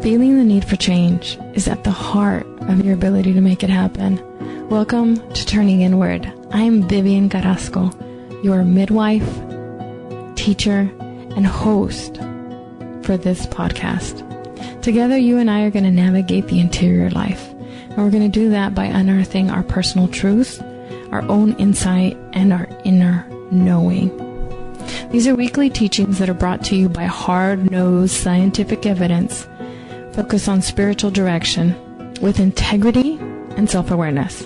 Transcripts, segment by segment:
Feeling the need for change is at the heart of your ability to make it happen. Welcome to Turning Inward. I'm Vivian Carrasco, your midwife, teacher, and host for this podcast. Together, you and I are going to navigate the interior life. And we're going to do that by unearthing our personal truth, our own insight, and our inner knowing. These are weekly teachings that are brought to you by hard-nosed scientific evidence focused on spiritual direction with integrity and self-awareness.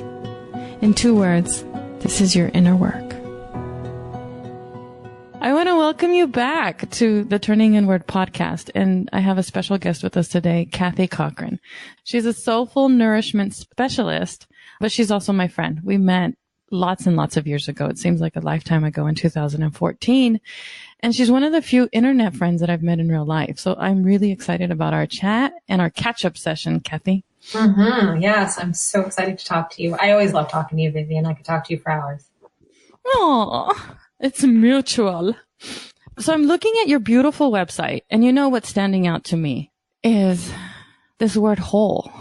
In 2 words, this is your inner work. I want to welcome you back to the Turning Inward podcast, and I have a special guest with us today, Cathy Cochrane. She's a soulful nourishment specialist, but she's also my friend. We met lots and lots of years ago. It seems like a lifetime ago in 2014. And she's one of the few internet friends that I've met in real life. So I'm really excited about our chat and our catch-up session, Cathy. Mm-hmm. Yes, I'm so excited to talk to you. I always love talking to you, Vivian. I could talk to you for hours. Oh, it's mutual. So I'm looking at your beautiful website, and you know what's standing out to me is this word whole.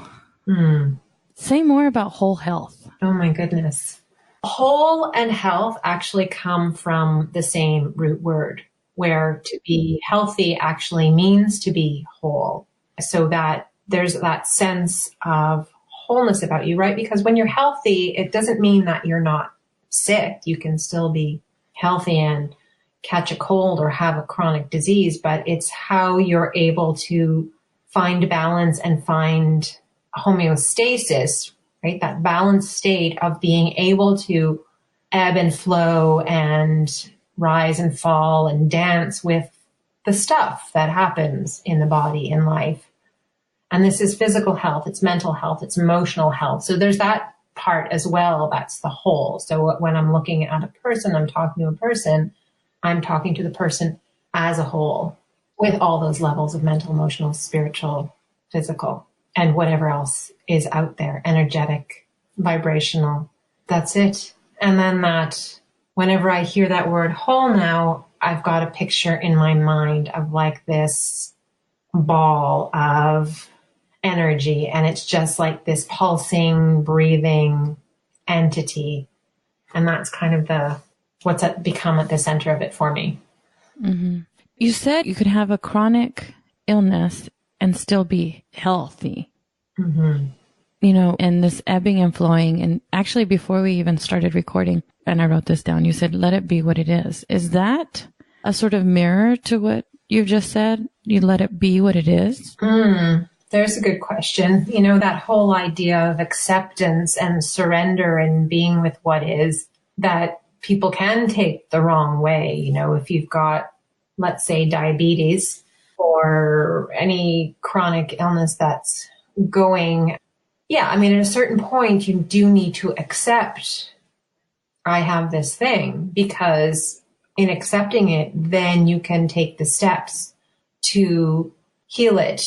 Say more about whole health. Oh my goodness. Whole and health actually come from the same root word, where to be healthy actually means to be whole. So that there's that sense of wholeness about you, right? Because when you're healthy, it doesn't mean that you're not sick. You can still be healthy and catch a cold or have a chronic disease, but it's how you're able to find balance and find homeostasis, right? That balanced state of being able to ebb and flow and rise and fall and dance with the stuff that happens in the body in life. And this is physical health, it's mental health, it's emotional health. So there's that part as well. That's the whole. So when I'm looking at a person, I'm talking to a person, I'm talking to the person as a whole with all those levels of mental, emotional, spiritual, physical, and whatever else is out there, energetic, vibrational. That's it. And then that whenever I hear that word whole now, I've got a picture in my mind of like this ball of energy. And it's just like this pulsing, breathing entity. And that's kind of what's become at the center of it for me. Mm-hmm. You said you could have a chronic illness and still be healthy. Mm-hmm. You know, and this ebbing and flowing. And actually, before we even started recording, and I wrote this down, you said, let it be what it is. Is that a sort of mirror to what you've just said? You let it be what it is? There's a good question. You know, that whole idea of acceptance and surrender and being with what is, that people can take the wrong way. You know, if you've got, let's say, diabetes or any chronic illness that's going, yeah, I mean, at a certain point, you do need to accept, I have this thing, because in accepting it, then you can take the steps to heal it,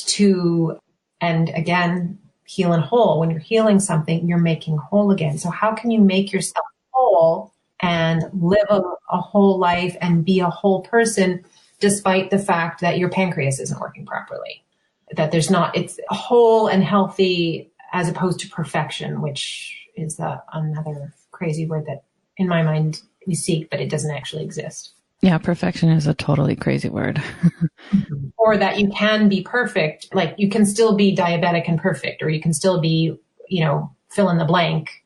and again, heal and whole. When you're healing something, you're making whole again. So how can you make yourself whole and live a whole life and be a whole person despite the fact that your pancreas isn't working properly? That it's whole and healthy as opposed to perfection, which is another crazy word that in my mind we seek, but it doesn't actually exist. Yeah, perfection is a totally crazy word. Or that you can be perfect, like you can still be diabetic and perfect, or you can still be, you know, fill in the blank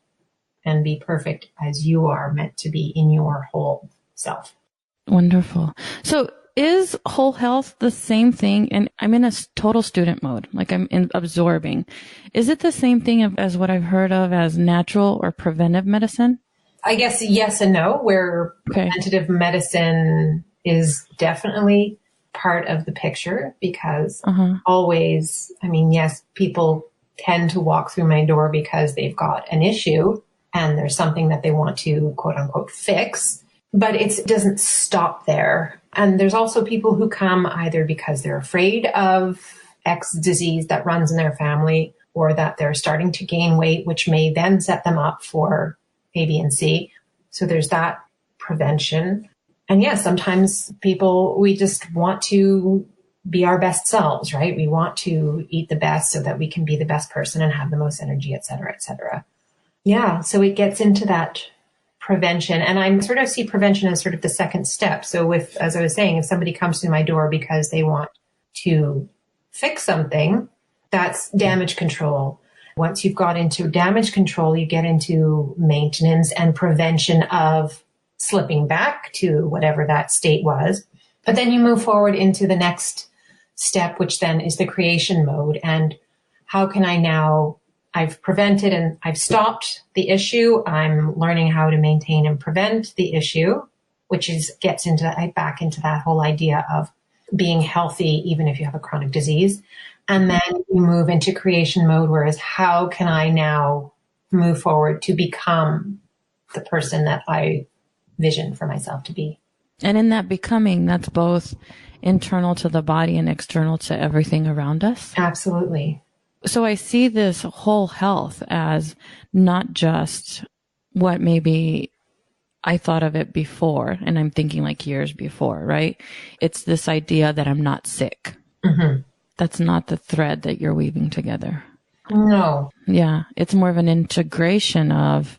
and be perfect as you are meant to be in your whole self. Wonderful. So is whole health the same thing? And I'm in a total student mode, like I'm absorbing. Is it the same thing as what I've heard of as natural or preventive medicine? I guess yes and no, where preventative medicine is definitely part of the picture because always, I mean, yes, people tend to walk through my door because they've got an issue and there's something that they want to quote unquote fix, but it doesn't stop there. And there's also people who come either because they're afraid of X disease that runs in their family or that they're starting to gain weight, which may then set them up for A, B, and C. So there's that prevention. And yes, sometimes people, we just want to be our best selves, right? We want to eat the best so that we can be the best person and have the most energy, et cetera, et cetera. Yeah. So it gets into that prevention. And I sort of see prevention as sort of the second step. So as I was saying, if somebody comes to my door because they want to fix something, that's damage control. Once you've got into damage control, you get into maintenance and prevention of slipping back to whatever that state was. But then you move forward into the next step, which then is the creation mode. And how can I now, I've prevented and I've stopped the issue. I'm learning how to maintain and prevent the issue, which gets into back into that whole idea of being healthy, even if you have a chronic disease. And then you move into creation mode, whereas how can I now move forward to become the person that I vision for myself to be? And in that becoming, that's both internal to the body and external to everything around us. Absolutely. So I see this whole health as not just what maybe I thought of it before, and I'm thinking like years before, right? It's this idea that I'm not sick. Mm-hmm. That's not the thread that you're weaving together. No. Yeah. It's more of an integration of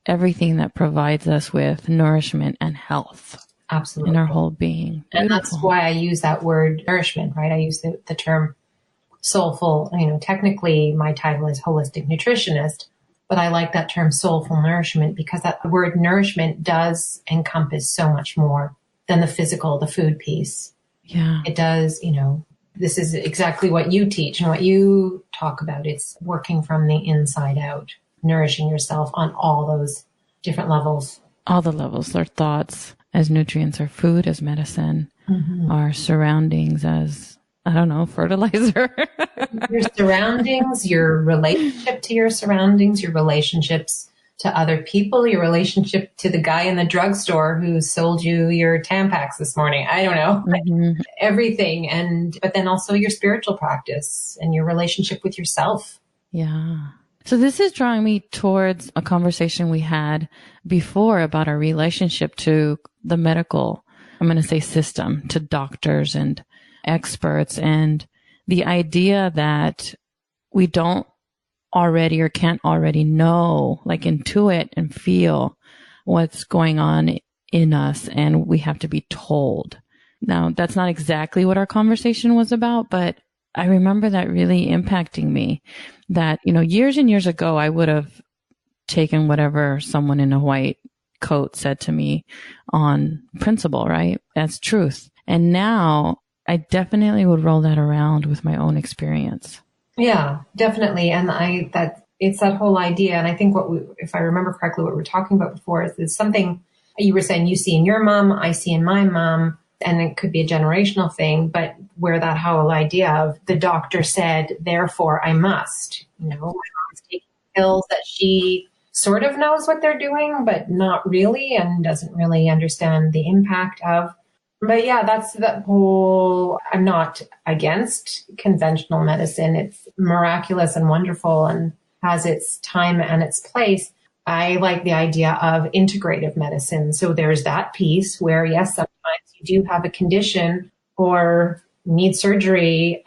everything that provides us with nourishment and health. Absolutely. In our whole being. Beautiful. And that's why I use that word nourishment, right? I use the term soulful. Technically my title is holistic nutritionist, but I like that term soulful nourishment because that word nourishment does encompass so much more than the physical, the food piece. Yeah. It does, this is exactly what you teach and what you talk about. It's working from the inside out, nourishing yourself on all those different levels. All the levels, our thoughts as nutrients, our food as medicine, our surroundings as, fertilizer. Your surroundings, your relationship to your surroundings, your relationships to other people, your relationship to the guy in the drugstore who sold you your Tampax this morning. I don't know, everything. But then also your spiritual practice and your relationship with yourself. Yeah. So this is drawing me towards a conversation we had before about our relationship to the medical, I'm going to say system, to doctors and experts, and the idea that we don't already or can't already know, like intuit and feel what's going on in us, and we have to be told. Now, that's not exactly what our conversation was about, but I remember that really impacting me, that, years and years ago, I would have taken whatever someone in a white coat said to me on principle, right? As truth. And now I definitely would roll that around with my own experience. Yeah, definitely. And it's that whole idea. And I think if I remember correctly, what we were talking about before is something you were saying you see in your mom, I see in my mom, and it could be a generational thing, but where that whole idea of the doctor said, therefore I must, my mom's taking pills that she sort of knows what they're doing, but not really, and doesn't really understand the impact of. But yeah, that's that whole, I'm not against conventional medicine. It's miraculous and wonderful and has its time and its place. I like the idea of integrative medicine. So there's that piece where, yes, sometimes you do have a condition or need surgery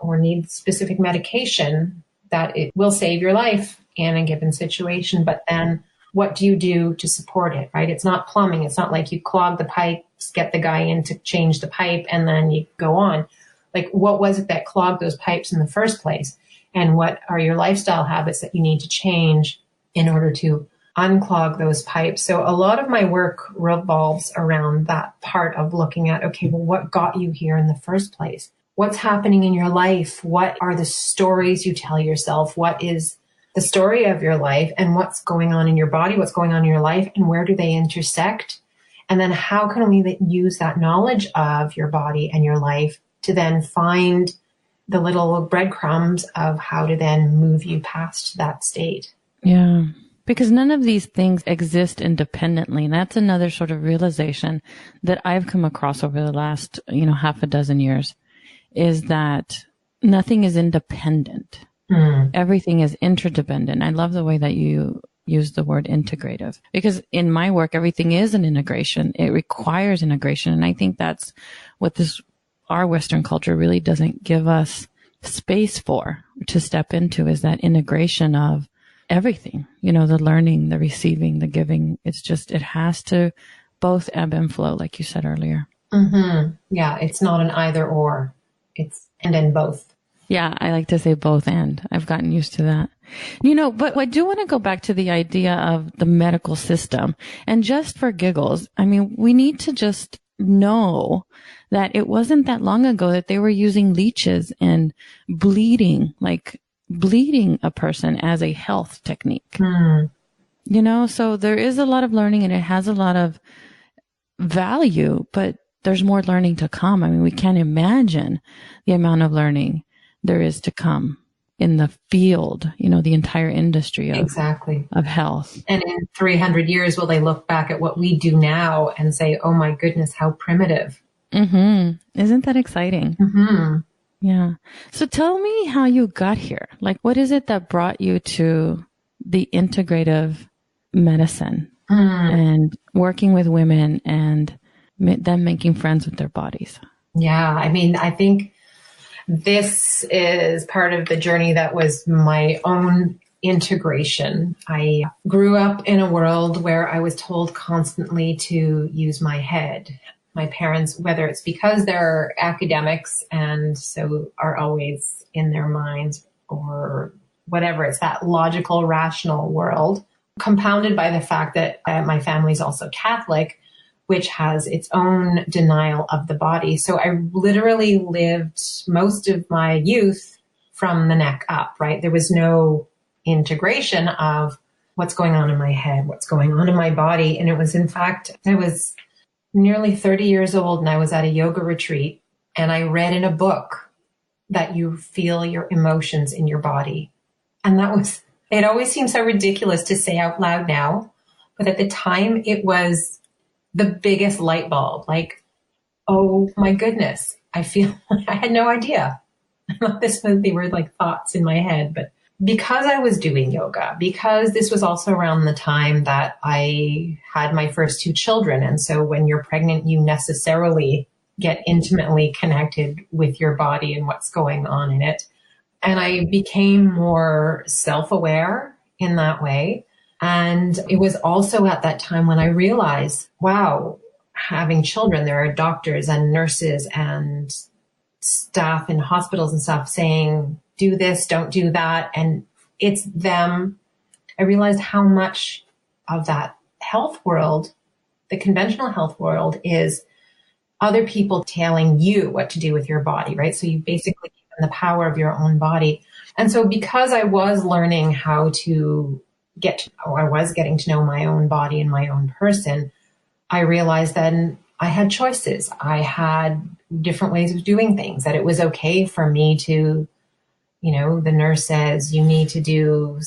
or need specific medication that it will save your life in a given situation. But then what do you do to support it, right? It's not plumbing. It's not like you clog the pipes, get the guy in to change the pipe, and then you go on. Like, what was it that clogged those pipes in the first place? And what are your lifestyle habits that you need to change in order to unclog those pipes? So a lot of my work revolves around that part of looking at, okay, well, what got you here in the first place? What's happening in your life? What are the stories you tell yourself? What is the story of your life, and what's going on in your body? What's going on in your life, and where do they intersect? And then how can we use that knowledge of your body and your life to then find the little breadcrumbs of how to then move you past that state? Yeah. Because none of these things exist independently. And that's another sort of realization that I've come across over the last, half a dozen years, is that nothing is independent. Everything is interdependent. I love the way that you use the word integrative, because in my work, everything is an integration. It requires integration. And I think that's what this our Western culture really doesn't give us space for to step into is that integration of everything, the learning, the receiving, the giving. It's just, it has to both ebb and flow, like you said earlier. Mm-hmm. Yeah. It's not an either or, it's and both. Yeah. I like to say both and. I've gotten used to that. But I do want to go back to the idea of the medical system. And just for giggles, we need to just know that it wasn't that long ago that they were using leeches and bleeding a person as a health technique. So there is a lot of learning and it has a lot of value, but there's more learning to come. We can't imagine the amount of learning there is to come in the field, the entire industry of health. And in 300 years, will they look back at what we do now and say, oh my goodness, how primitive. Mm-hmm. Isn't that exciting? Mm-hmm. Yeah. So tell me how you got here. What is it that brought you to the integrative medicine and working with women and them making friends with their bodies? Yeah. I think this is part of the journey that was my own integration. I grew up in a world where I was told constantly to use my head. My parents, whether it's because they're academics and so are always in their minds or whatever, it's that logical, rational world, compounded by the fact that my family's also Catholic, which has its own denial of the body. So I literally lived most of my youth from the neck up, right? There was no integration of what's going on in my head, what's going on in my body. And it was, in fact, I was nearly 30 years old and I was at a yoga retreat and I read in a book that you feel your emotions in your body. And it always seems so ridiculous to say out loud now, but at the time it was the biggest light bulb. Oh my goodness, I had no idea. They were thoughts in my head, but because I was doing yoga, because this was also around the time that I had my first two children. And so when you're pregnant, you necessarily get intimately connected with your body and what's going on in it. And I became more self-aware in that way. And it was also at that time when I realized, wow, having children, there are doctors and nurses and staff in hospitals and stuff saying, do this, don't do that. And it's them. I realized how much of that health world, the conventional health world, is other people telling you what to do with your body, right? So you basically give them the power of your own body. And so because I was learning how to I was getting to know my own body and my own person, I realized then I had choices. I had different ways of doing things, that it was okay for me to, the nurse says you need to do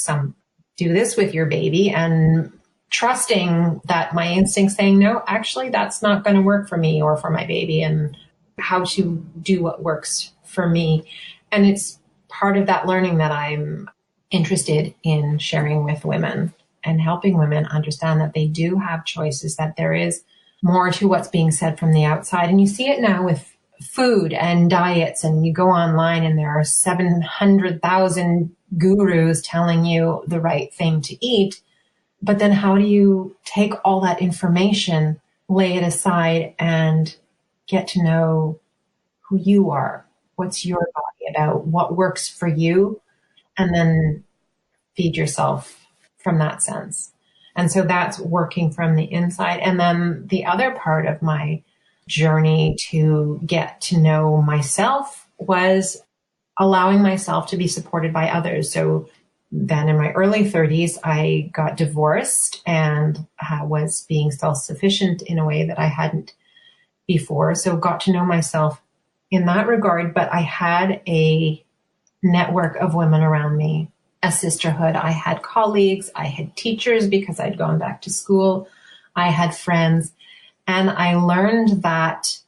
this with your baby, and trusting that my instincts saying, no, actually that's not going to work for me or for my baby, and how to do what works for me. And it's part of that learning that I'm interested in sharing with women and helping women understand that they do have choices, that there is more to what's being said from the outside. And you see it now with food and diets, and you go online and there are 700,000 gurus telling you the right thing to eat. But then how do you take all that information, lay it aside, and get to know who you are? What's your body about? What works for you? And then feed yourself from that sense. And so that's working from the inside. And then the other part of my journey to get to know myself was allowing myself to be supported by others. So then in my early 30s, I got divorced and was being self-sufficient in a way that I hadn't before. So got to know myself in that regard. But I had a network of women around me, a sisterhood. I had colleagues, I had teachers because I'd gone back to school, I had friends, and I learned that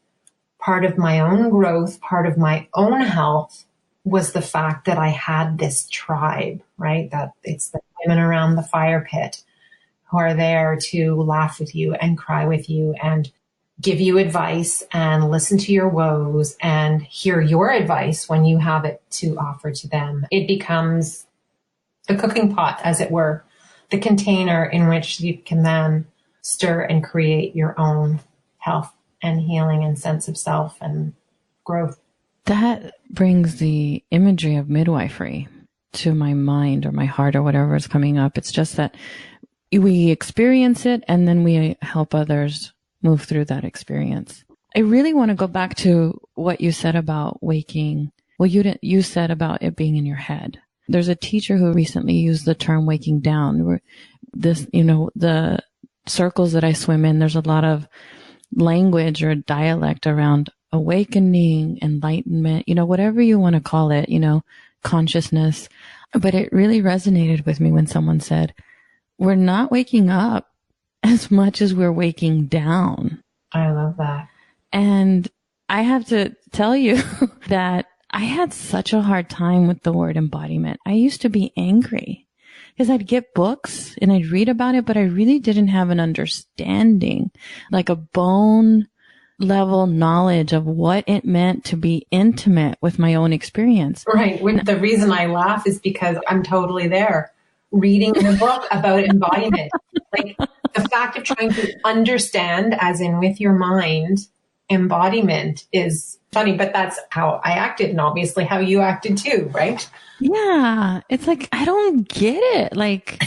part of my own growth, part of my own health was the fact that I had this tribe, right? That it's the women around the fire pit who are there to laugh with you and cry with you and give you advice and listen to your woes and hear your advice when you have it to offer to them. It becomes the cooking pot, as it were, the container in which you can then stir and create your own health and healing and sense of self and growth. That brings the imagery of midwifery to my mind or my heart or whatever is coming up. It's just that we experience it and then we help others move through that experience. I really want to go back to what you said about waking. Well, you said about it being in your head. There's a teacher who recently used the term waking down. Where the circles that I swim in, there's a lot of language or dialect around awakening, enlightenment, whatever you want to call it, consciousness. But it really resonated with me when someone said, we're not waking up as much as we're waking down. I love that. And I have to tell you that I had such a hard time with the word embodiment. I used to be angry because I'd get books and I'd read about it, but I really didn't have an understanding, like a bone level knowledge of what it meant to be intimate with my own experience. Right. The reason I laugh is because I'm totally there reading the book about embodiment. Like the fact of trying to understand, as in with your mind, embodiment is funny, but that's how I acted and obviously how you acted too, right? Yeah. It's like, I don't get it. Like,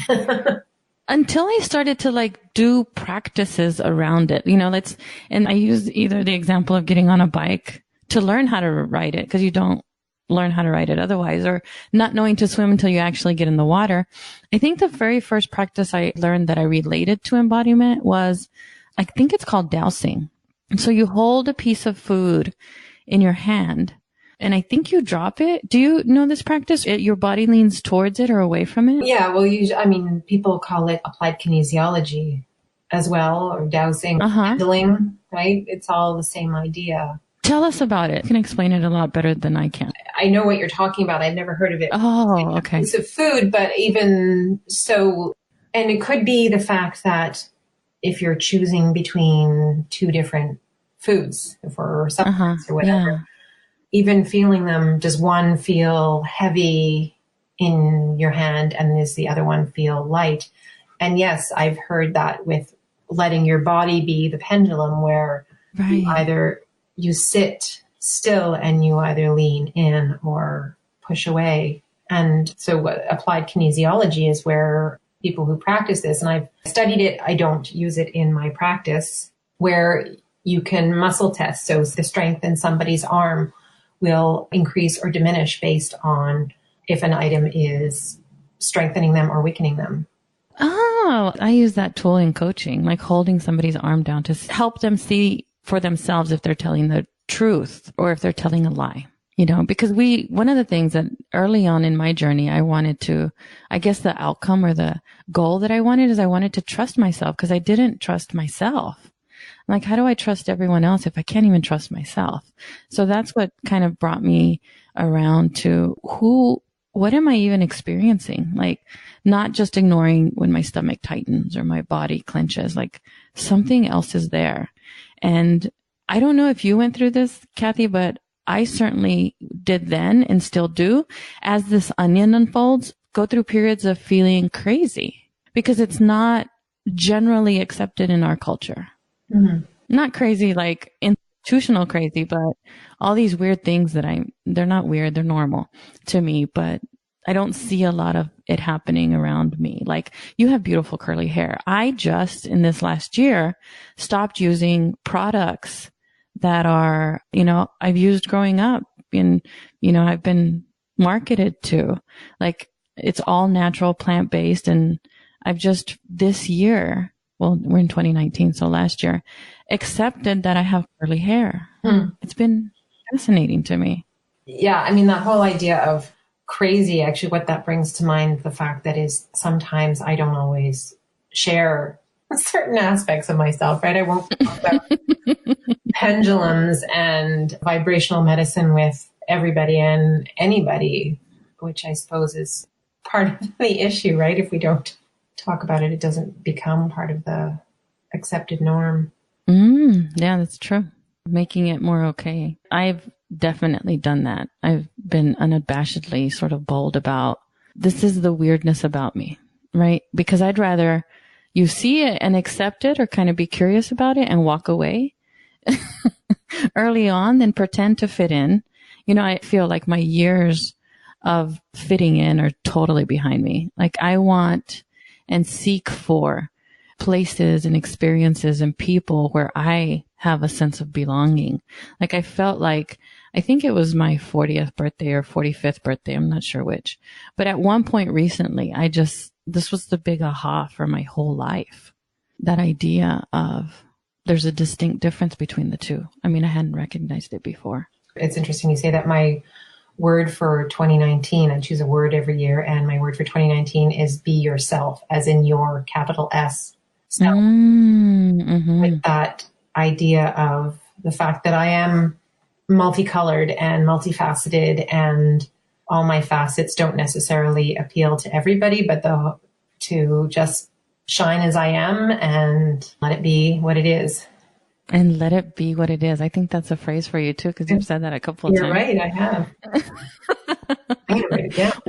until I started to do practices around it, and I use either the example of getting on a bike to learn how to ride it, because you don't learn how to ride it otherwise, or not knowing to swim until you actually get in the water. I think the very first practice I learned that I related to embodiment was, I think it's called dowsing. So you hold a piece of food in your hand and I think you drop it. Do you know this practice? Your body leans towards it or away from it? Yeah. Well, people call it applied kinesiology as well, or dowsing, handling, right? It's all the same idea. Tell us about it. You can explain it a lot better than I can. I know what you're talking about. I've never heard of it. Oh, okay. It's a food, but even so, and it could be the fact that if you're choosing between two different foods or supplements or whatever, even feeling them, does one feel heavy in your hand and does the other one feel light? And yes, I've heard that with letting your body be the pendulum, where you sit still and you either lean in or push away. And so what applied kinesiology is where people who practice this, and I've studied it, I don't use it in my practice, where you can muscle test. So the strength in somebody's arm will increase or diminish based on if an item is strengthening them or weakening them. Oh, I use that tool in coaching, like holding somebody's arm down to help them see for themselves if they're telling the truth or if they're telling a lie. Because one of the things that early on in my journey, I guess the outcome or the goal that I wanted is I wanted to trust myself, because I didn't trust myself. I'm like, how do I trust everyone else if I can't even trust myself? So that's what kind of brought me around to what am I even experiencing? Like, not just ignoring when my stomach tightens or my body clenches, like something else is there. And I don't know if you went through this, Cathy, but I certainly did then and still do. As this onion unfolds, go through periods of feeling crazy because it's not generally accepted in our culture. Mm-hmm. Not crazy like institutional crazy, but all these weird things they're not weird, they're normal to me, but I don't see a lot of it happening around me. Like, you have beautiful curly hair. I just, in this last year, stopped using products that are, I've used growing up and, I've been marketed to. Like, it's all natural, plant-based. And I've just this year, well, we're in 2019, so last year, accepted that I have curly hair. It's been fascinating to me. Yeah. I mean, that whole idea of crazy, actually, what that brings to mind, the fact that is sometimes I don't always share certain aspects of myself, right? I won't talk about pendulums and vibrational medicine with everybody and anybody, which I suppose is part of the issue, right? If we don't talk about it, it doesn't become part of the accepted norm. Yeah, that's true. Making it more okay. I've definitely done that. I've been unabashedly sort of bold about this is the weirdness about me, right? Because I'd rather you see it and accept it or kind of be curious about it and walk away early on than pretend to fit in. You know, I feel like my years of fitting in are totally behind me. Like I want and seek for places and experiences and people where I have a sense of belonging. Like I felt like, I think it was my 40th birthday or 45th birthday. I'm not sure which, but at one point recently, this was the big aha for my whole life. That idea of there's a distinct difference between the two. I mean, I hadn't recognized it before. It's interesting you say that. My word for 2019, I choose a word every year, and my word for 2019 is be yourself, as in your capital S self. With that idea of the fact that I am multicolored and multifaceted, and all my facets don't necessarily appeal to everybody, but to just shine as I am and let it be what it is. And let it be what it is. I think that's a phrase for you too, because you've said that a couple of times. You're right, I have. I can write it down.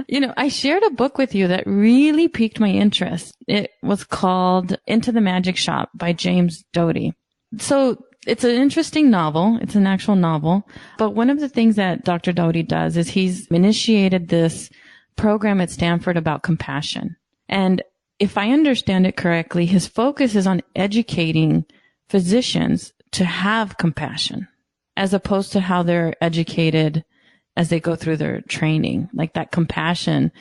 You know, I shared a book with you that really piqued my interest. It was called Into the Magic Shop by James Doty. So it's an interesting novel. It's an actual novel. But one of the things that Dr. Doty does is he's initiated this program at Stanford about compassion. And if I understand it correctly, his focus is on educating physicians to have compassion, as opposed to how they're educated as they go through their training. Like that compassion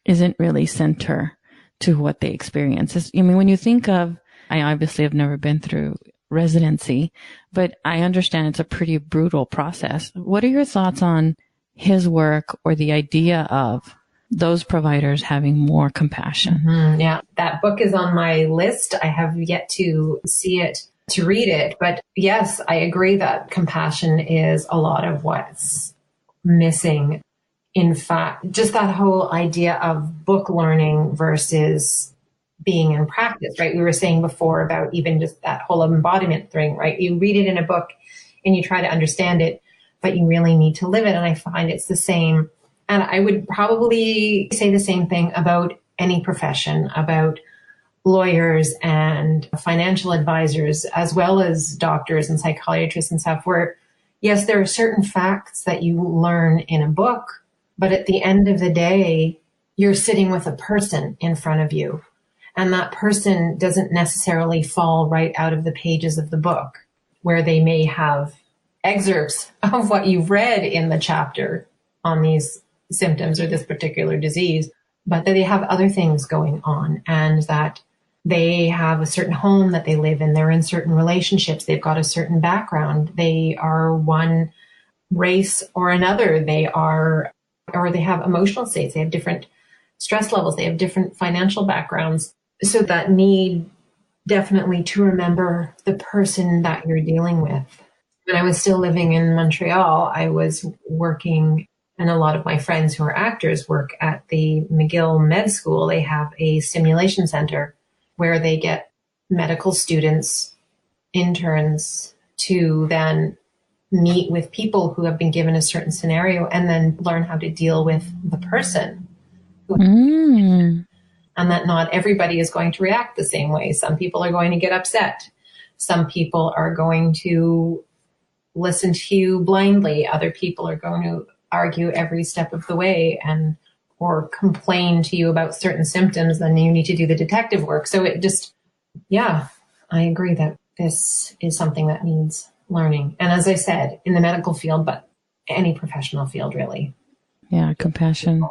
isn't really center to what they experience. I mean, when you think of, I obviously have never been through residency, but I understand it's a pretty brutal process. What are your thoughts on his work or the idea of those providers having more compassion? Yeah, that book is on my list. I have yet to see it, to read it. But yes, I agree that compassion is a lot of what's missing. In fact, just that whole idea of book learning versus being in practice, right? We were saying before about even just that whole embodiment thing, right? You read it in a book and you try to understand it, but you really need to live it. And I find it's the same. And I would probably say the same thing about any profession, about lawyers and financial advisors, as well as doctors and psychiatrists and stuff, where, yes, there are certain facts that you learn in a book, but at the end of the day, you're sitting with a person in front of you. And that person doesn't necessarily fall right out of the pages of the book, where they may have excerpts of what you've read in the chapter on these symptoms or this particular disease, but that they have other things going on, and that they have a certain home that they live in. They're in certain relationships. They've got a certain background. They are one race or another. They have emotional states. They have different stress levels. They have different financial backgrounds. So that need definitely to remember the person that you're dealing with. When I was still living in Montreal, I was working, and a lot of my friends who are actors work at the McGill Med School. They have a simulation center where they get medical students, interns, to then meet with people who have been given a certain scenario and then learn how to deal with the person. And that not everybody is going to react the same way. Some people are going to get upset. Some people are going to listen to you blindly. Other people are going to argue every step of the way or complain to you about certain symptoms. Then you need to do the detective work. So it just, yeah, I agree that this is something that needs learning. And as I said, in the medical field, but any professional field, really. Yeah, compassion.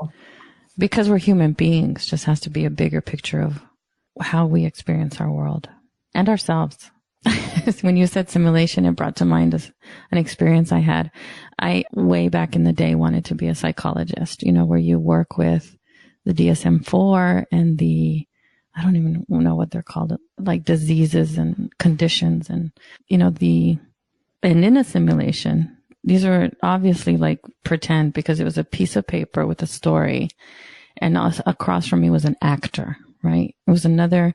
Because we're human beings, just has to be a bigger picture of how we experience our world and ourselves. When you said simulation, it brought to mind an experience I had. I, way back in the day, wanted to be a psychologist, where you work with the DSM-4 and I don't even know what they're called, like diseases and conditions and, and in a simulation, these are obviously like pretend, because it was a piece of paper with a story, and across from me was an actor, right? It was another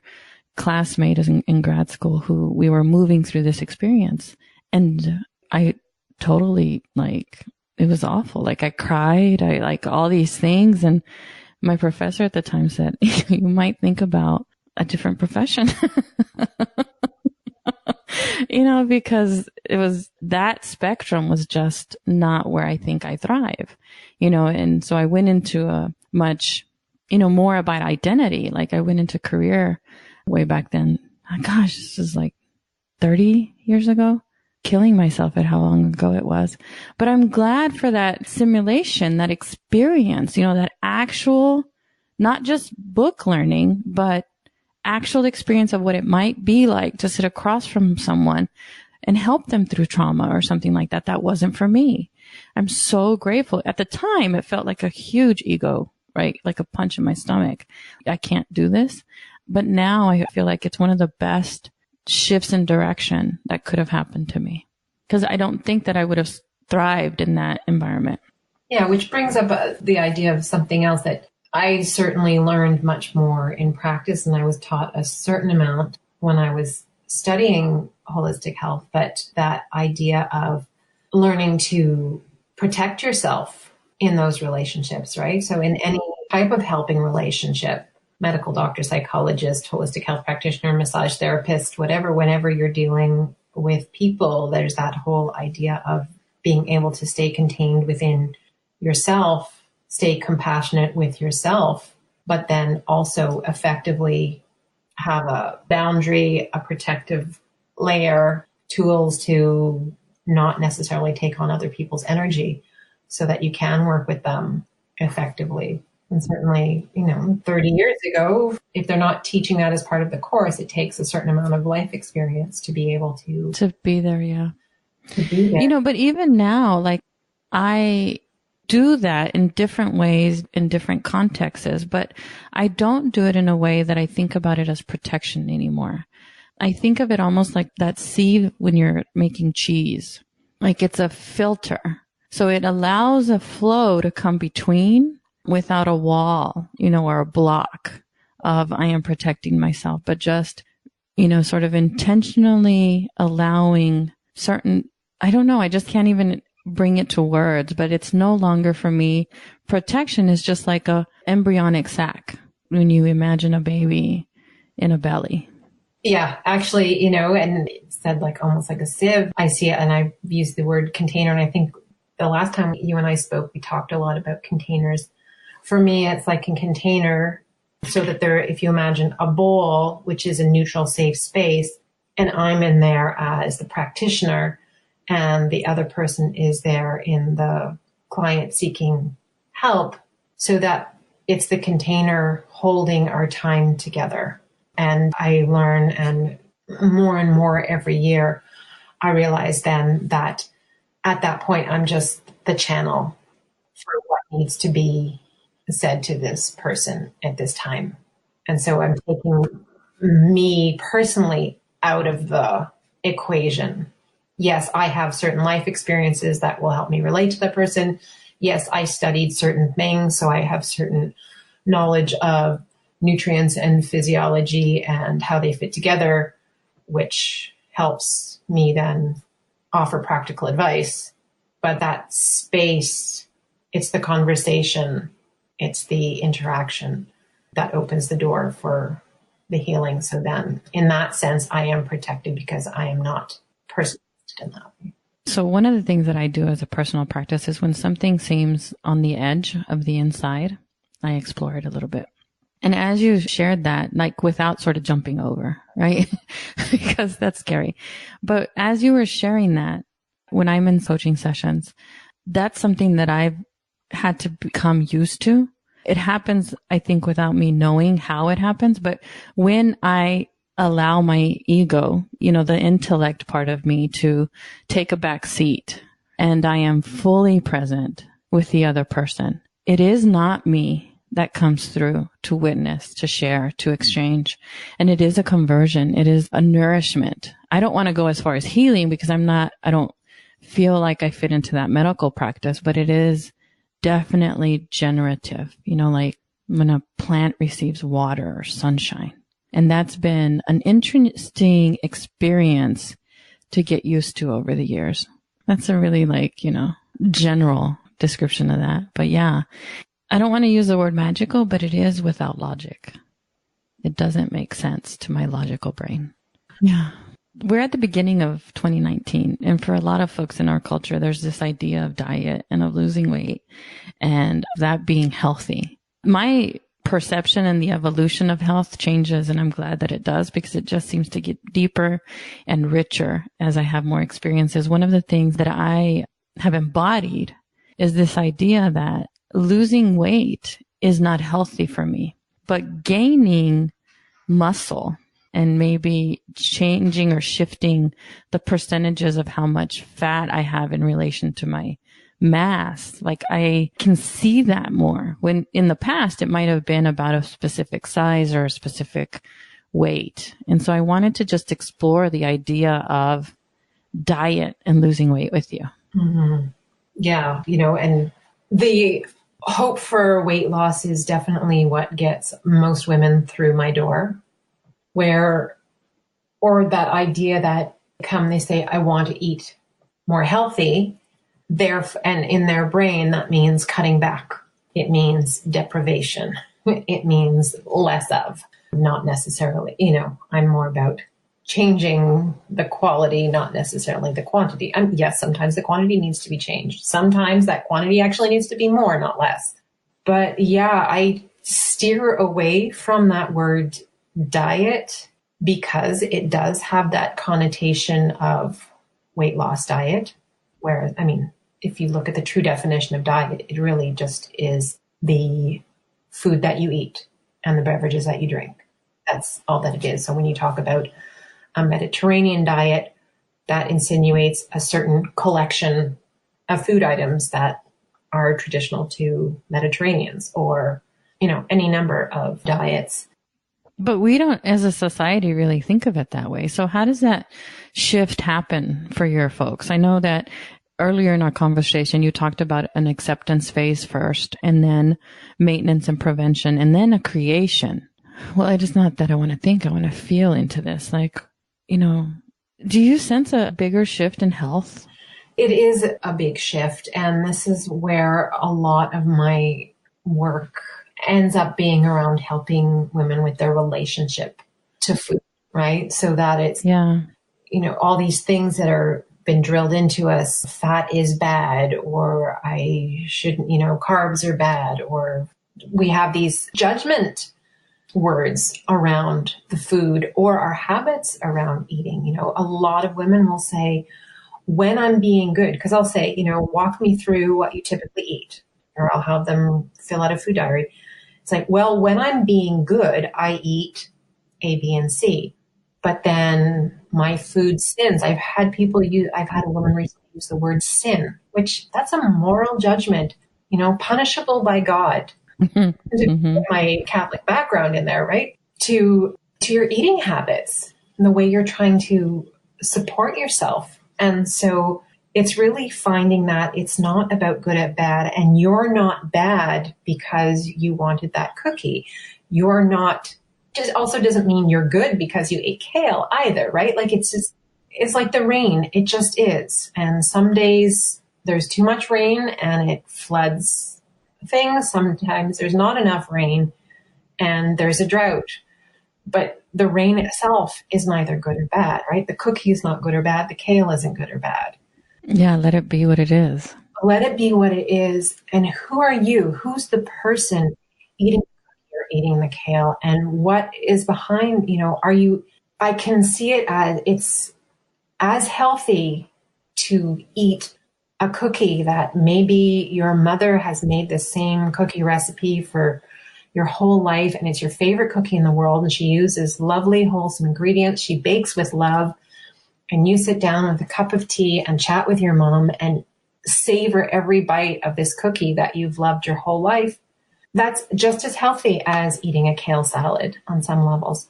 classmate in grad school who we were moving through this experience. And I totally it was awful. I cried, I all these things. And my professor at the time said, you might think about a different profession, because it was that spectrum was just not where I think I thrive, and so I went into a much, more about identity. I went into career way back then. Gosh, this is 30 years ago, killing myself at how long ago it was. But I'm glad for that simulation, that experience, that actual, not just book learning, but actual experience of what it might be like to sit across from someone and help them through trauma or something like that. That wasn't for me. I'm so grateful. At the time, it felt like a huge ego, right? Like a punch in my stomach. I can't do this. But now I feel like it's one of the best shifts in direction that could have happened to me, because I don't think that I would have thrived in that environment. Yeah, which brings up the idea of something else that I certainly learned much more in practice, and I was taught a certain amount when I was studying holistic health, but that idea of learning to protect yourself in those relationships, right? So in any type of helping relationship, medical doctor, psychologist, holistic health practitioner, massage therapist, whatever, whenever you're dealing with people, there's that whole idea of being able to stay contained within yourself, stay compassionate with yourself, but then also effectively have a boundary, a protective layer, tools to not necessarily take on other people's energy so that you can work with them effectively. And certainly, 30 years ago, if they're not teaching that as part of the course, it takes a certain amount of life experience to be able to be there. Yeah. To be there. But even now, I do that in different ways, in different contexts, but I don't do it in a way that I think about it as protection anymore. I think of it almost like that sieve when you're making cheese. It's a filter. So it allows a flow to come between without a wall, or a block of I am protecting myself, but just, sort of intentionally allowing certain, I don't know, I just can't even bring it to words, but it's no longer for me. Protection is just like a embryonic sac when you imagine a baby in a belly. Yeah, actually, and it said almost like a sieve. I see it, and I've used the word container, and I think the last time you and I spoke, we talked a lot about containers. For me, it's like a container so that if you imagine a bowl, which is a neutral, safe space, and I'm in there as the practitioner, and the other person is there in the client seeking help, so that it's the container holding our time together. And I learn, and more every year, I realize then that at that point, I'm just the channel for what needs to be said to this person at this time. And so I'm taking me personally out of the equation. Yes, I have certain life experiences that will help me relate to that person. Yes, I studied certain things, so I have certain knowledge of nutrients and physiology and how they fit together, which helps me then offer practical advice. But that space, it's the conversation, it's the interaction that opens the door for the healing. So then in that sense, I am protected because I am not personalized in that way. So one of the things that I do as a personal practice is when something seems on the edge of the inside, I explore it a little bit. And as you shared that, without sort of jumping over, right? Because that's scary. But as you were sharing that, when I'm in coaching sessions, that's something that I've had to become used to. It happens, I think, without me knowing how it happens. But when I allow my ego, the intellect part of me, to take a back seat and I am fully present with the other person, it is not me that comes through to witness, to share, to exchange. And it is a conversion. It is a nourishment. I don't want to go as far as healing because I don't feel like I fit into that medical practice, but it is definitely generative, like when a plant receives water or sunshine. And that's been an interesting experience to get used to over the years. That's a really general description of that. But yeah, I don't want to use the word magical, but it is without logic. It doesn't make sense to my logical brain. Yeah. We're at the beginning of 2019. And for a lot of folks in our culture, there's this idea of diet and of losing weight and that being healthy. My perception and the evolution of health changes, and I'm glad that it does, because it just seems to get deeper and richer as I have more experiences. One of the things that I have embodied is this idea that losing weight is not healthy for me, but gaining muscle and maybe changing or shifting the percentages of how much fat I have in relation to my mass. Like I can see that more, when in the past it might have been about a specific size or a specific weight. And so I wanted to just explore the idea of diet and losing weight with you. Mm-hmm. Yeah. And the hope for weight loss is definitely what gets most women through my door, or that idea that they say, I want to eat more healthy. And in their brain, that means cutting back. It means deprivation. It means less of, not necessarily, I'm more about changing the quality, not necessarily the quantity. And yes, sometimes the quantity needs to be changed. Sometimes that quantity actually needs to be more, not less. But yeah, I steer away from that word diet because it does have that connotation of weight loss diet, whereas, if you look at the true definition of diet, it really just is the food that you eat and the beverages that you drink. That's all that it is. So when you talk about a Mediterranean diet, that insinuates a certain collection of food items that are traditional to Mediterraneans, or, any number of diets. But we don't, as a society, really think of it that way. So how does that shift happen for your folks? I know that earlier in our conversation, you talked about an acceptance phase first, and then maintenance and prevention, and then a creation. Well, it is not that I want to think, I want to feel into this. Do you sense a bigger shift in health? It is a big shift. And this is where a lot of my work ends up being around helping women with their relationship to food, right? So that it's, all these things that are been drilled into us. Fat is bad, or I shouldn't, carbs are bad, or we have these judgment words around the food or our habits around eating. A lot of women will say, when I'm being good, because I'll say, walk me through what you typically eat, or I'll have them fill out a food diary. It's like, well, when I'm being good, I eat A, B, and C. But then my food sins. I've had a woman recently use the word sin, which that's a moral judgment, punishable by God. Mm-hmm. My Catholic background in there, right? To your eating habits and the way you're trying to support yourself. And so it's really finding that it's not about good at bad, and you're not bad because you wanted that cookie. You're not, just also doesn't mean you're good because you ate kale either, right? Like it's like the rain. It just is. And some days there's too much rain and it floods things. Sometimes there's not enough rain and there's a drought. But the rain itself is neither good or bad, right? The cookie is not good or bad. The kale isn't good or bad. Yeah, let it be what it is. Let it be what it is. And who are you? Who's the person eating the cookie or eating the kale? And what is behind, I can see it as it's as healthy to eat a cookie that maybe your mother has made the same cookie recipe for your whole life, and it's your favorite cookie in the world, and she uses lovely, wholesome ingredients. She bakes with love, and you sit down with a cup of tea and chat with your mom and savor every bite of this cookie that you've loved your whole life. That's just as healthy as eating a kale salad on some levels.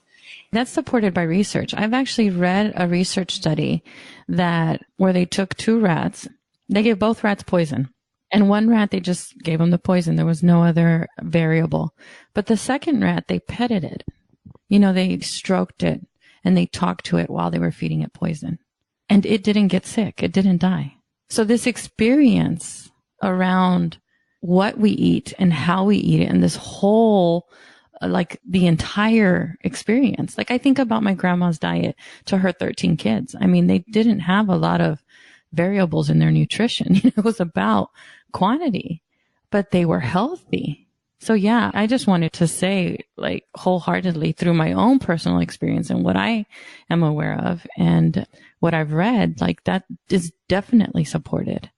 That's supported by research. I've actually read a research study where they took 2 rats. They gave both rats poison. And one rat, they just gave them the poison. There was no other variable. But the second rat, they petted it. they stroked it and they talked to it while they were feeding it poison. And it didn't get sick. It didn't die. So this experience around what we eat and how we eat it, and this whole, like the entire experience. Like I think about my grandma's diet to her 13 kids. I mean, they didn't have a lot of variables in their nutrition. It was about quantity, but they were healthy. So yeah, I just wanted to say, like, wholeheartedly through my own personal experience and what I am aware of and what I've read, like that is definitely supported.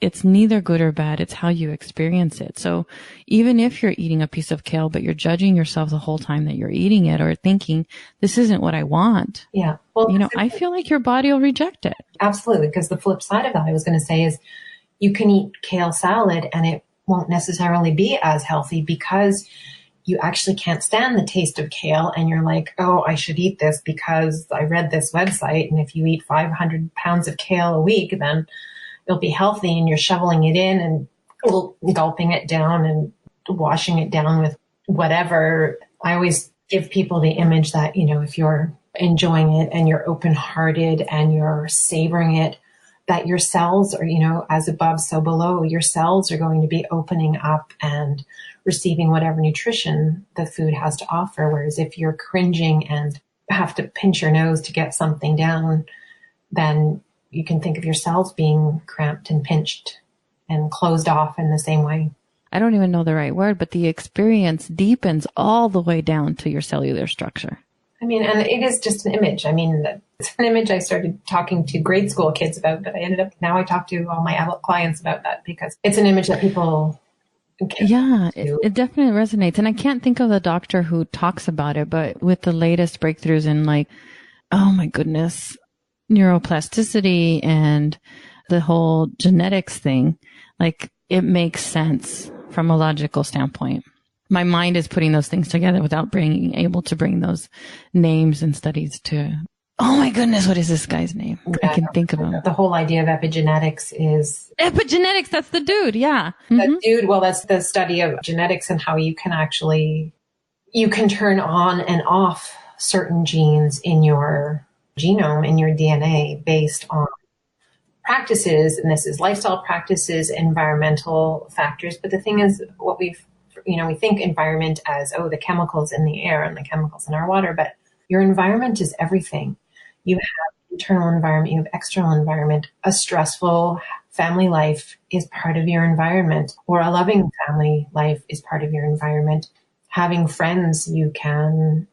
It's neither good or bad. It's how you experience it. So even if you're eating a piece of kale, but you're judging yourself the whole time that you're eating it or thinking, this isn't what I want. Yeah. Well, I feel like your body will reject it. Absolutely. Because the flip side of that I was going to say is you can eat kale salad and it won't necessarily be as healthy because you actually can't stand the taste of kale. And you're like, oh, I should eat this because I read this website. And if you eat 500 pounds of kale a week, then you'll be healthy, and you're shoveling it in and gulping it down and washing it down with whatever. I always give people the image that, if you're enjoying it and you're open-hearted and you're savoring it, that your cells are, as above, so below, your cells are going to be opening up and receiving whatever nutrition the food has to offer. Whereas if you're cringing and have to pinch your nose to get something down, then you can think of your cells being cramped and pinched and closed off in the same way. I don't even know the right word, but the experience deepens all the way down to your cellular structure. I mean, and it is just an image. I mean, it's an image I started talking to grade school kids about, but now I talk to all my adult clients about that because it's an image that people Yeah, it definitely resonates. And I can't think of the doctor who talks about it, but with the latest breakthroughs in like, oh my goodness, neuroplasticity and the whole genetics thing, like it makes sense from a logical standpoint. My mind is putting those things together without being able to bring those names and studies to, oh my goodness, what is this guy's name? I can think of him. The whole idea of epigenetics is... Epigenetics, that's the dude, yeah. The dude, well, that's the study of genetics and how you can turn on and off certain genes in your genome, in your DNA, based on practices, and this is lifestyle practices, environmental factors. But the thing is, we think environment as, the chemicals in the air and the chemicals in our water, but your environment is everything. You have internal environment, you have external environment. A stressful family life is part of your environment, or a loving family life is part of your environment. Having friends you can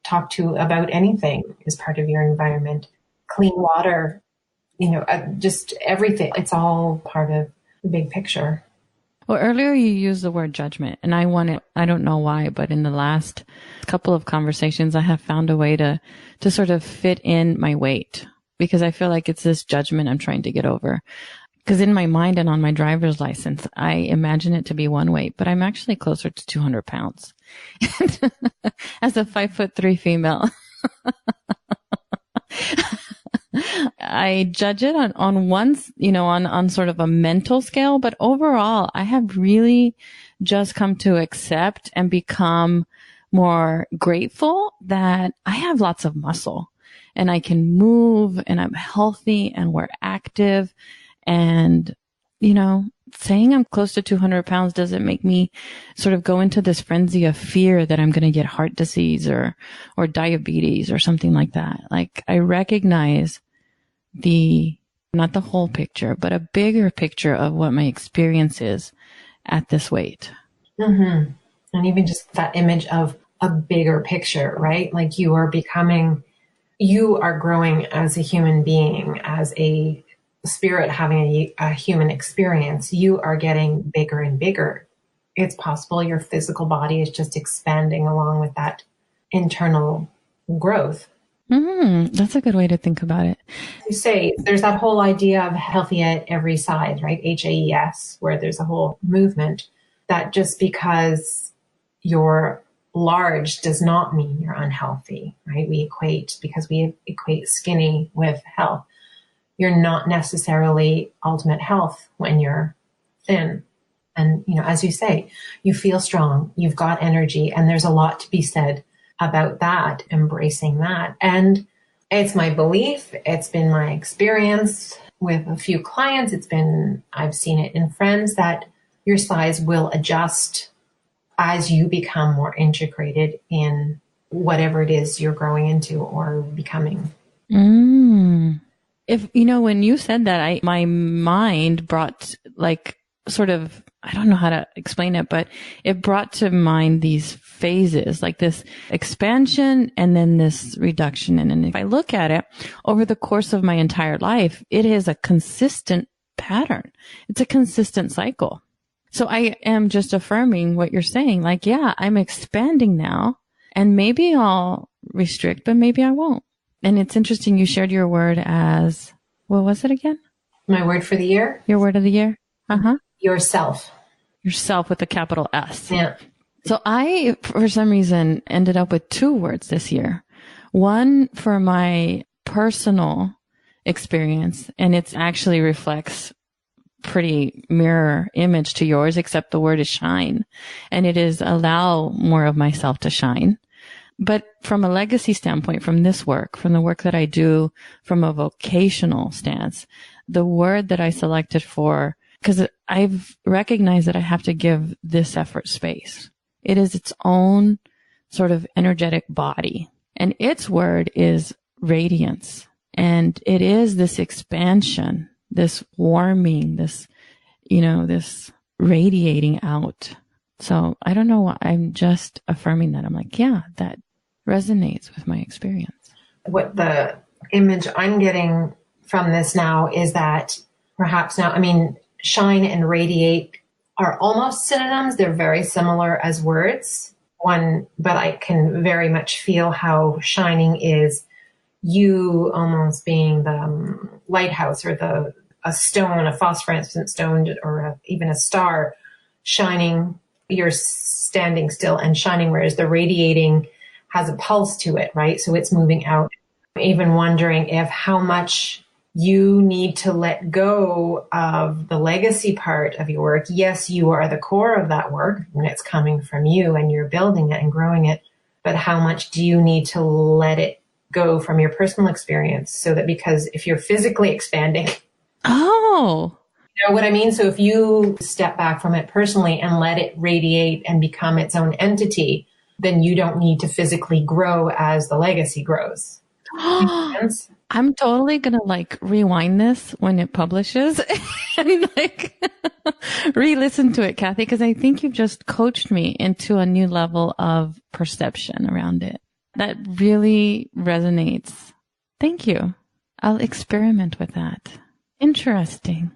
talk to about anything is part of your environment. Clean water, just everything. It's all part of the big picture. Well, earlier you used the word judgment, and I don't know why, but in the last couple of conversations, I have found a way to sort of fit in my weight, because I feel like it's this judgment I'm trying to get over. Because in my mind and on my driver's license, I imagine it to be one weight, but I'm actually closer to 200 pounds as a 5'3" female. I judge it on one, on sort of a mental scale, but overall, I have really just come to accept and become more grateful that I have lots of muscle and I can move and I'm healthy and we're active. And, saying I'm close to 200 pounds doesn't make me sort of go into this frenzy of fear that I'm going to get heart disease or diabetes or something like that. Like I recognize not the whole picture, but a bigger picture of what my experience is at this weight. Mm-hmm. And even just that image of a bigger picture, right? Like you are growing as a human being, as a spirit having a human experience. You are getting bigger and bigger. It's possible your physical body is just expanding along with that internal growth. That's a good way to think about it. You say there's that whole idea of healthy at every size, right? HAES, where there's a whole movement that just because you're large does not mean you're unhealthy, right? We equate skinny with health. You're not necessarily ultimate health when you're thin. And, as you say, you feel strong, you've got energy, and there's a lot to be said about that, embracing that. And it's my belief, it's been my experience with a few clients, I've seen it in friends, that your size will adjust as you become more integrated in whatever it is you're growing into or becoming. If, when you said that, my mind brought sort of, I don't know how to explain it, but it brought to mind these phases, like this expansion and then this reduction. And if I look at it over the course of my entire life, it is a consistent pattern. It's a consistent cycle. So I am just affirming what you're saying. Yeah, I'm expanding now, and maybe I'll restrict, but maybe I won't. And it's interesting. You shared your word as, what was it again? My word for the year? Your word of the year? Yourself. Yourself with a capital S. Yeah. So I, for some reason, ended up with 2 words this year. One for my personal experience, and it actually reflects pretty mirror image to yours, except the word is shine. And it is allow more of myself to shine. But from a legacy standpoint, from this work, from the work that I do from a vocational stance, the word that I selected for, because I've recognized that I have to give this effort space. It is its own sort of energetic body. And its word is radiance. And it is this expansion, this warming, this, this radiating out. So I don't know why, I'm just affirming that. I'm like, yeah, that resonates with my experience. What the image I'm getting from this now is that perhaps now, shine and radiate are almost synonyms. They're very similar as words. But I can very much feel how shining is you almost being the lighthouse or a stone, a phosphorescent stone, or even a star shining. You're standing still and shining, whereas the radiating has a pulse to it, right? So it's moving out. I'm even wondering if how much you need to let go of the legacy part of your work. Yes, you are the core of that work, and it's coming from you, and you're building it and growing it. But how much do you need to let it go from your personal experience, so that, because if you're physically expanding, you know what I mean? So if you step back from it personally and let it radiate and become its own entity, then you don't need to physically grow as the legacy grows. Makes sense? I'm totally going to rewind this when it publishes and re-listen to it, Cathy, because I think you've just coached me into a new level of perception around it. That really resonates. Thank you. I'll experiment with that. Interesting.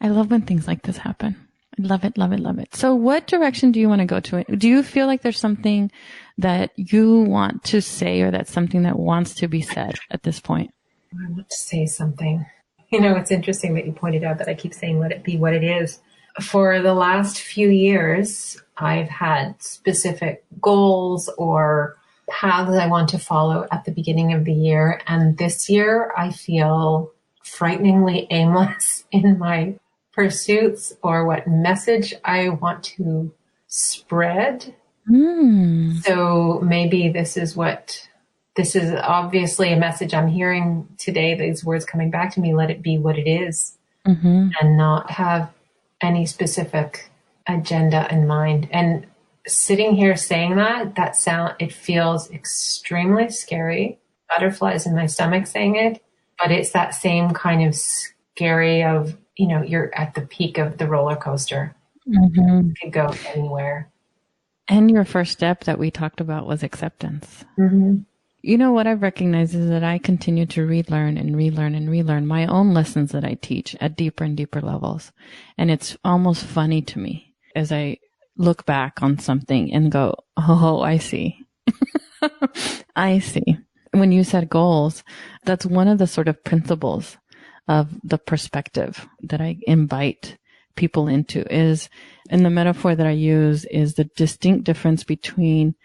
I love when things like this happen. I love it, love it, love it. So what direction do you want to go to? Do you feel like there's something that you want to say, or that's something that wants to be said at this point? I want to say something. It's interesting that you pointed out that I keep saying, let it be what it is. For the last few years, I've had specific goals or paths I want to follow at the beginning of the year. And this year, I feel frighteningly aimless in my pursuits or what message I want to spread. So maybe this is obviously a message I'm hearing today, these words coming back to me, let it be what it is, and not have any specific agenda in mind. And sitting here saying it feels extremely scary, butterflies in my stomach saying it, but it's that same kind of scary of, you're at the peak of the roller coaster. You could go anywhere. And your first step that we talked about was acceptance. What I've recognized is that I continue to relearn and relearn and relearn my own lessons that I teach at deeper and deeper levels. And it's almost funny to me as I look back on something and go, oh, I see. I see. When you said goals, that's one of the sort of principles of the perspective that I invite people into is, and the metaphor that I use is the distinct difference between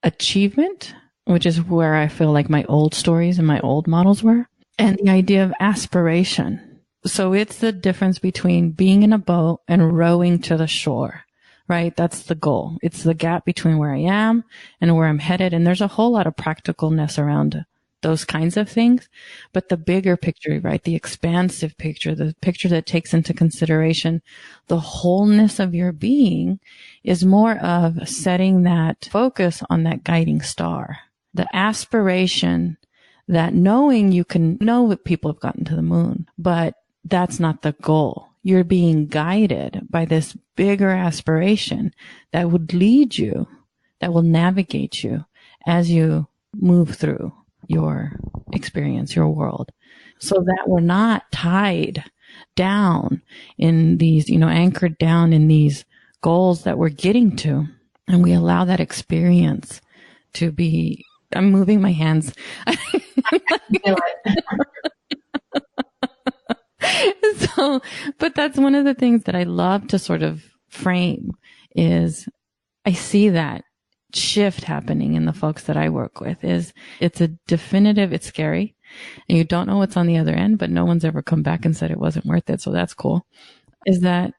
achievement, which is where I feel like my old stories and my old models were, and the idea of aspiration. So it's the difference between being in a boat and rowing to the shore right? That's the goal. It's the gap between where I am and where I'm headed. And there's a whole lot of practicalness around those kinds of things. But the bigger picture, right? The expansive picture, the picture that takes into consideration the wholeness of your being is more of setting that focus on that guiding star, the aspiration that knowing you can know that people have gotten to the moon, but that's not the goal. You're being guided by this bigger aspiration that would lead you, that will navigate you as you move through your experience, your world, so that we're not tied down in these, anchored down in these goals that we're getting to. And we allow that experience to be, I'm moving my hands. So, but that's one of the things that I love to sort of frame is I see that shift happening in the folks that I work with is it's a definitive, it's scary and you don't know what's on the other end, but no one's ever come back and said it wasn't worth it. So that's cool. Is that,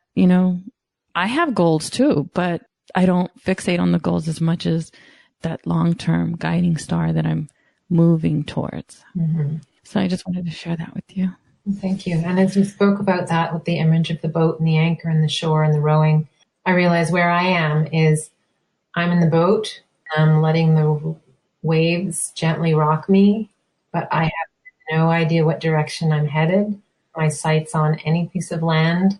I have goals too, but I don't fixate on the goals as much as that long-term guiding star that I'm moving towards. Mm-hmm. So I just wanted to share that with you. Thank you. And as we spoke about that with the image of the boat and the anchor and the shore and the rowing, I realize where I am is I'm in the boat. I'm letting the waves gently rock me, but I have no idea what direction I'm headed. My sight's on any piece of land,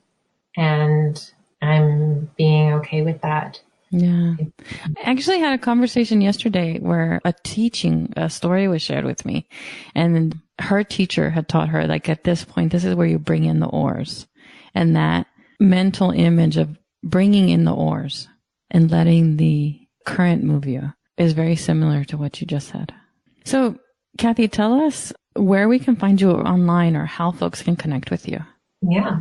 and I'm being okay with that. Yeah. I actually had a conversation yesterday where a story was shared with me, and her teacher had taught her, like, at this point, this is where you bring in the oars. And that mental image of bringing in the oars and letting the current move you is very similar to what you just said. So, Cathy, tell us where we can find you online or how folks can connect with you. Yeah.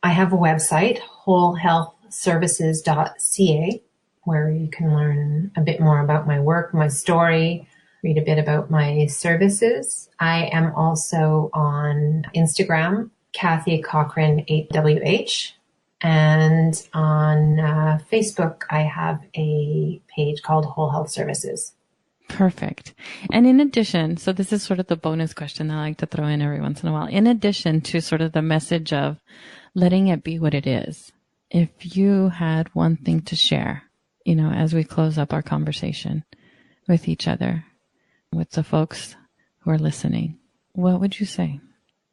I have a website, wholehealthservices.ca, where you can learn a bit more about my work, my story, read a bit about my services. I am also on Instagram, Cathy Cochrane 8WH. And on Facebook, I have a page called Whole Health Services. Perfect. And in addition, so this is sort of the bonus question I like to throw in every once in a while. In addition to sort of the message of letting it be what it is, if you had one thing to share, as we close up our conversation with each other, with the folks who are listening, what would you say?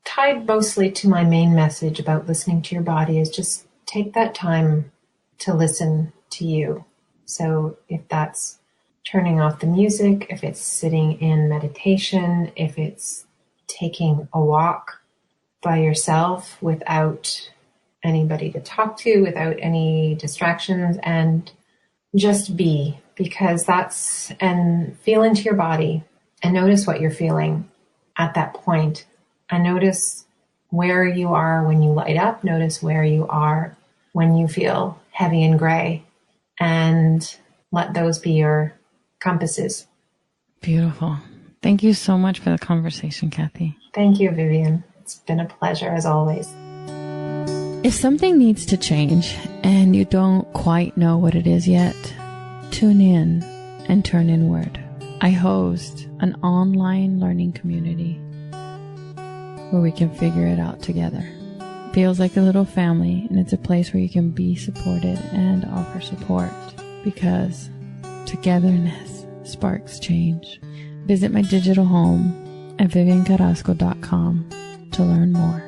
Tied mostly to my main message about listening to your body is just take that time to listen to you. So if that's turning off the music, if it's sitting in meditation, if it's taking a walk by yourself without anybody to talk to, without any distractions, and just be, because and feel into your body and notice what you're feeling at that point. And notice where you are when you light up. Notice where you are when you feel heavy and gray, and let those be your compasses. Beautiful. Thank you so much for the conversation, Cathy. Thank you, Vivian. It's been a pleasure as always. If something needs to change and you don't quite know what it is yet, tune in and turn inward. I host an online learning community where we can figure it out together. Feels like a little family, and it's a place where you can be supported and offer support, because togetherness sparks change. Visit my digital home at viviancarrasco.com to learn more.